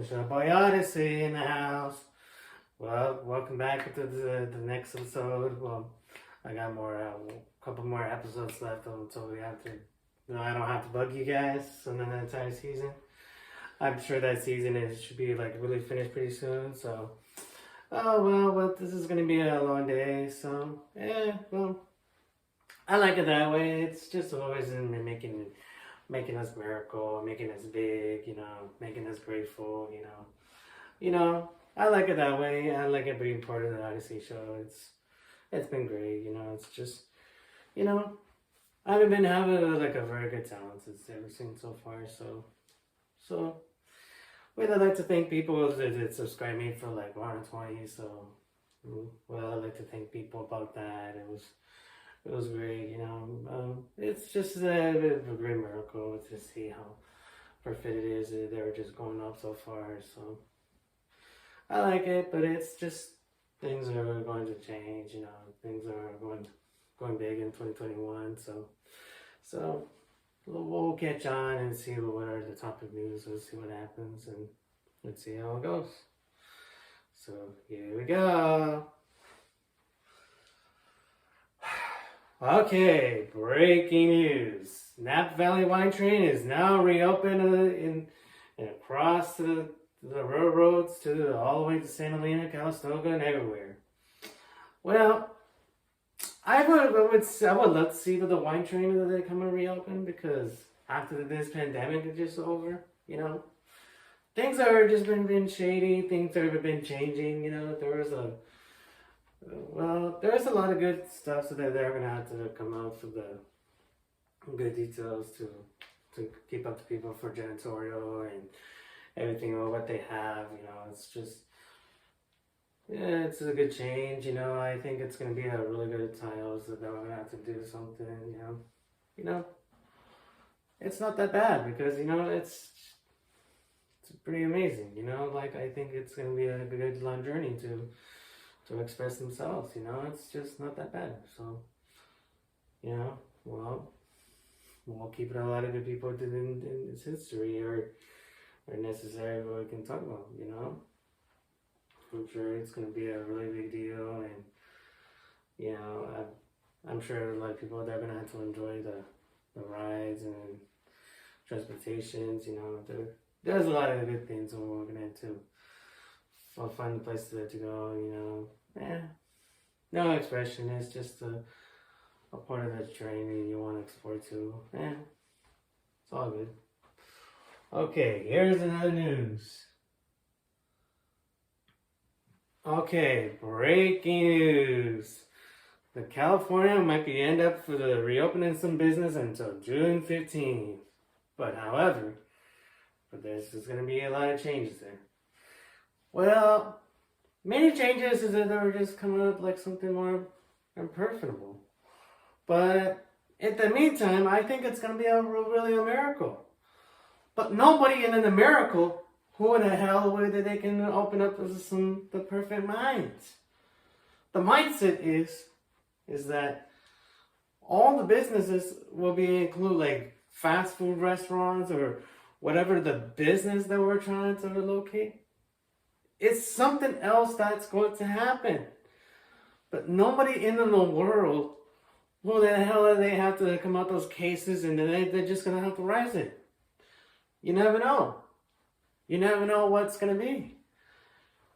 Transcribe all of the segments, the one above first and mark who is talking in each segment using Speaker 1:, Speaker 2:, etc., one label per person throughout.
Speaker 1: It's your boy Odyssey in the house. Well, welcome back to the next episode. Well, I got couple more episodes left until we have to, I don't have to bug you guys on the entire season. I'm sure that season should be like really finished pretty soon. So, well, this is gonna be a long day. So, I like it that way. It's just always in making us miracle, making us big, making us grateful, I like it that way. I like it being part of the Odyssey show. It's been great, it's just, I haven't been having like a very good time since everything so far, so well, I'd like to thank people that subscribed me for like 120, so well, I'd like to thank people about that. It was great, it's just a great miracle to see how perfect it is. They're just going up so far, so I like it, but it's just things are going to change, things are going big in 2021, so we'll catch on and see what are the topic news. Let's see what happens, and let's see how it goes. So here we go. Okay, breaking news. Napa Valley Wine Train is now reopened in across the railroads to all the way to Santa Helena, Calistoga, and everywhere. Well, I would love to see the wine train that they come and reopen, because after this pandemic is just over, things are just been shady. Things have been changing. There's a lot of good stuff, so that they're gonna have to come out for the good details to keep up to people for janitorial and everything or what they have. It's just, yeah, it's a good change. I think it's gonna be a really good time, so they're gonna have to do something. It's not that bad, because it's pretty amazing. Like, I think it's gonna be a good long journey to express themselves, it's just not that bad. So, well, we'll keep it a lot of good people in this history or necessary what we can talk about, I'm sure it's going to be a really big deal, and, I'm sure a lot of people, they're going to have to enjoy the rides and transportations, there's a lot of good things that we're going to find a place to go, no expression. It's just a part of the training you want to explore too. It's all good. Okay, here's another news. Okay, breaking news. The California might be end up for the reopening some business until June 15th. But however, there's going to be a lot of changes there. Well, many changes is that they're just coming up like something more impersonable. But in the meantime, I think it's going to be really a miracle. But nobody in the miracle, who in the hell way that they can open up the perfect minds. The mindset is that all the businesses will be include like fast food restaurants or whatever the business that we're trying to locate. It's something else that's going to happen. But nobody in the world, who the hell do they have to come out those cases, and then they're just going to have to rise it. You never know. You never know what's going to be.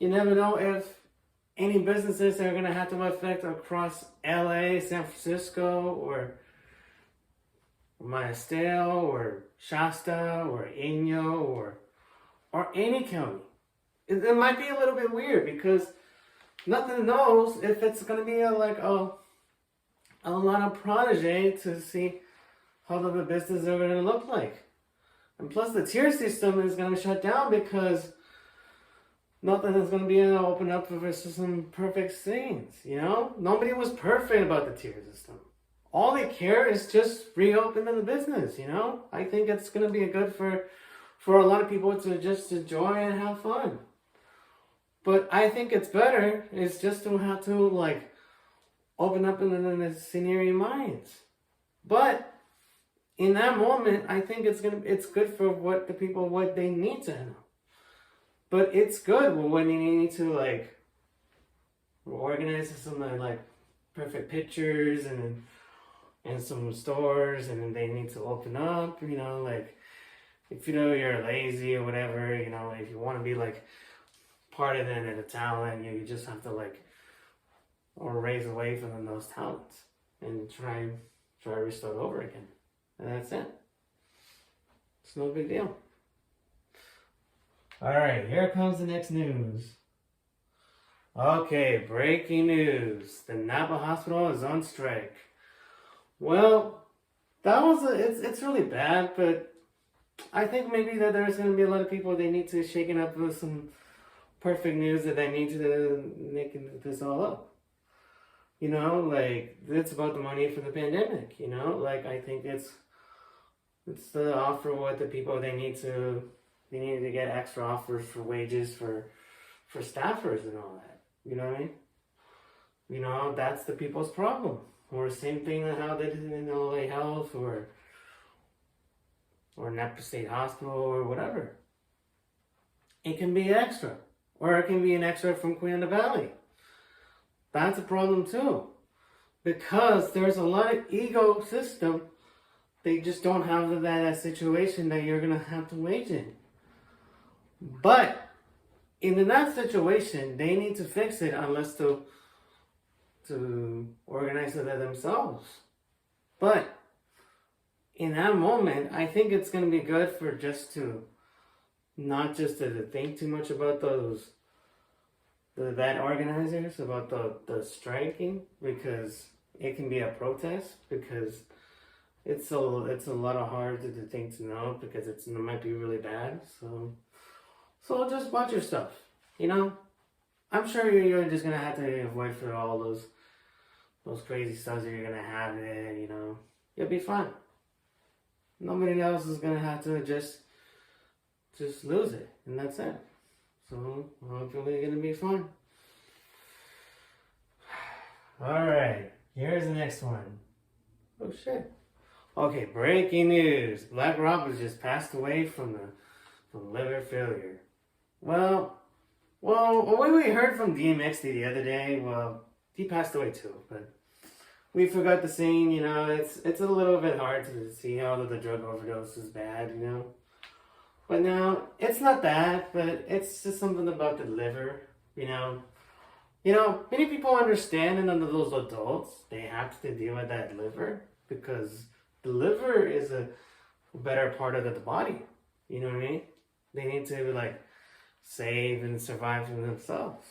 Speaker 1: You never know if any businesses are going to have to affect across LA, San Francisco, or Maestro, or Shasta, or Inyo, or any county. It might be a little bit weird, because nothing knows if it's going to be a lot of protege to see how the business are going to look like. And plus the tier system is going to shut down, because nothing is going to be able to open up for some perfect things, Nobody was perfect about the tier system. All they care is just reopening the business, I think it's going to be good for a lot of people to just enjoy and have fun. But I think it's better is just to have to open up in the scenario minds. But in that moment, I think it's good for what the people, what they need to know. But it's good when you need to like organize some like perfect pictures and some stores, and then they need to open up. Like if you're lazy or whatever, if you want to be like part of the talent, you just have to like or raise away from those talents and try to restart over again, and that's it. It's no big deal. All right, here comes the next news. Okay, breaking news: the Napa hospital is on strike. Well, it's really bad, but I think maybe that there's going to be a lot of people they need to shake it up with some perfect news that they need to make this all up. Like it's about the money for the pandemic. Like I think it's the offer what the people they need to get extra offers for wages for staffers and all that. You know what I mean? That's the people's problem. Or same thing how they did in LA Health or Napa State Hospital or whatever. It can be extra. Or it can be an extra from Queen of the Valley. That's a problem too. Because there's a lot of ego system. They just don't have that situation that you're going to have to wage in. But in that situation, they need to fix it unless to organize it themselves. But in that moment, I think it's going to be good for just to not just to think too much about that organizers, about the striking, because it can be a protest, because it's a lot of hard to think to know, because it might be really bad. So just watch your stuff. I'm sure you're just gonna have to avoid for all those crazy stuff that you're gonna have there. You'll be fine. Nobody else is gonna have to just lose it, and that's it. So hopefully you're gonna be fine. All right, here's the next one. Oh shit. Okay, breaking news: Black Rob has just passed away from liver failure. Well, what we heard from DMX the other day, well, he passed away too, but we forgot the saying, it's a little bit hard to see how the drug overdose is bad, But now, it's not that, but it's just something about the liver, many people understand, and under those adults, they have to deal with that liver, because the liver is a better part of the body, you know what I mean? They need to, like, save and survive for themselves.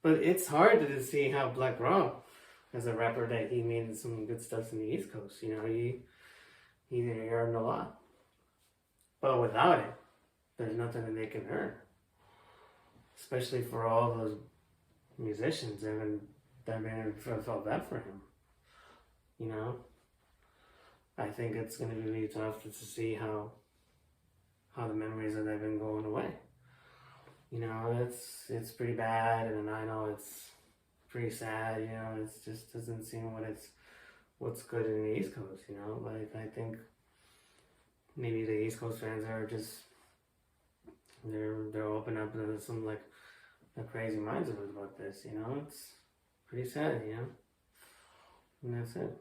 Speaker 1: But it's hard to see how Black Rob, as a rapper, that he made some good stuff in the East Coast. He earned a lot. But without it, there's nothing that they can earn. Especially for all those musicians that felt bad for him. I think it's going to be really tough to see how the memories of that have been going away. It's pretty bad, and I know it's pretty sad. It just doesn't seem what's good in the East Coast. Like I think maybe the East Coast fans are just they're open up to some like a crazy minds about this. It's pretty sad. And that's it.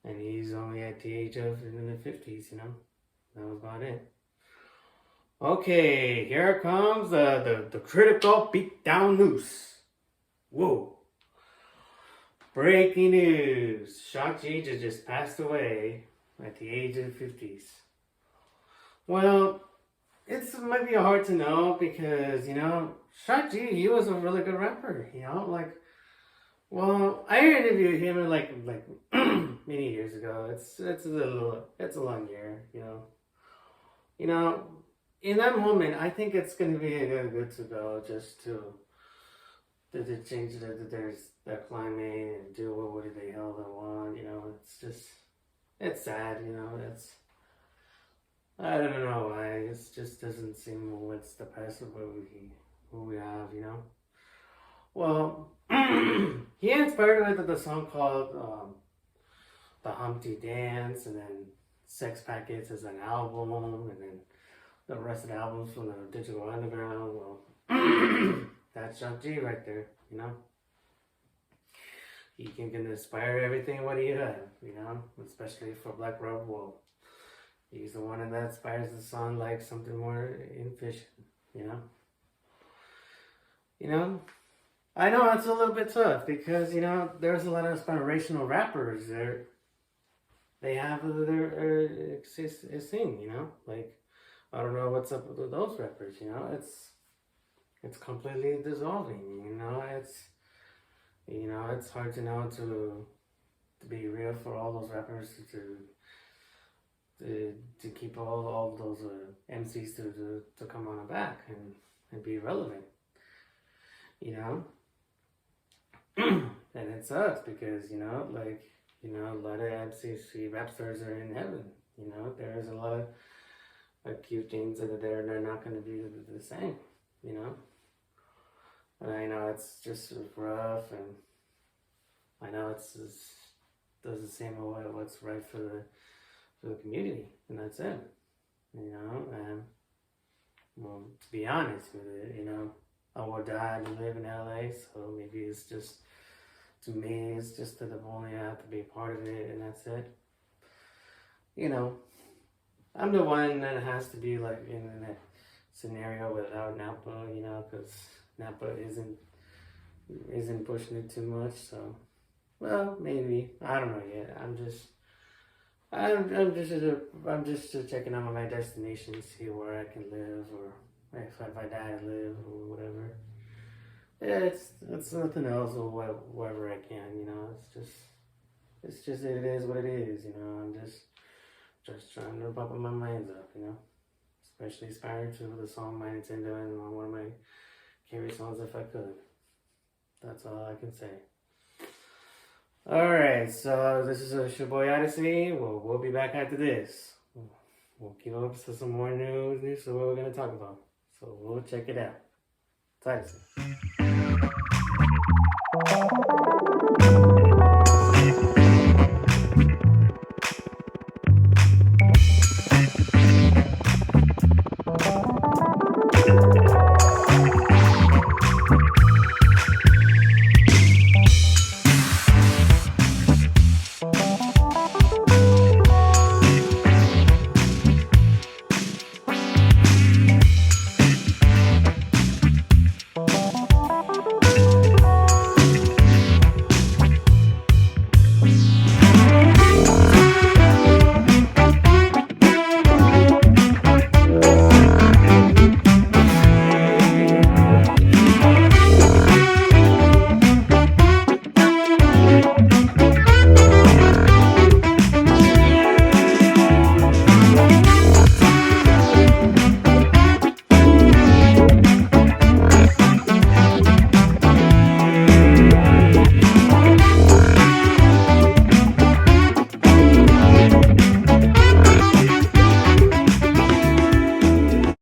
Speaker 1: And he's only at the age of in the 50s. That was about it. Okay, here comes the critical beatdown news. Whoa. Breaking news. Shock G just passed away at the age of the 50s. Well, it might be hard to know because, Shock G, he was a really good rapper, well, I interviewed him like many years ago. It's a long year, in that moment, I think it's going to be good to go just to change their climate and do what the hell they want. It's sad. I don't know why. It just doesn't seem what's the best of what we have. Well, he inspired with the song called the Humpty Dance, and then Sex Packets as an album, and then the rest of the albums from the Digital Underground. Well, That's Shock G right there, you know. He can inspire everything what you have, you know, especially for Black Rubber Wolf. He's the one that inspires the song like something more efficient, you know. You know, I know it's a little bit tough because, you know, there's a lot of inspirational rappers there. They have their sing, you know, like I don't know what's up with those rappers, you know. It's completely dissolving, you know. It's hard to know to be real for all those rappers to keep all those MCs to come on back and be relevant, you know. And it sucks because, you know, like, you know, a lot of MCs rap stars are in heaven, you know. There's a lot of cute things that are there, they're not going to be the same, you know. And I know it's just rough, and I know it's just doesn't seem what's right for the community, and that's it, you know. And well, to be honest with it, you know, I would die to live in LA, so maybe it's just, to me, it's just that I've only have to be a part of it, and that's it. You know, I'm the one that has to be like in that scenario without Napa, you know, because Napa isn't pushing it too much, so well, maybe, I don't know yet. I'm just checking out my destination, see where I can live, or if I die to live, or whatever. Yeah, it's nothing else, or wherever I can, you know. It's just it is what it is, you know. I'm just trying to pop my minds up, you know. Especially inspired to the song My Nintendo and one of my favorite songs if I could. That's all I can say. Alright, so this is your boy Odyssey. We'll be back after this. We'll keep up to some more news, so what we're going to talk about. So we'll check it out. Talk soon.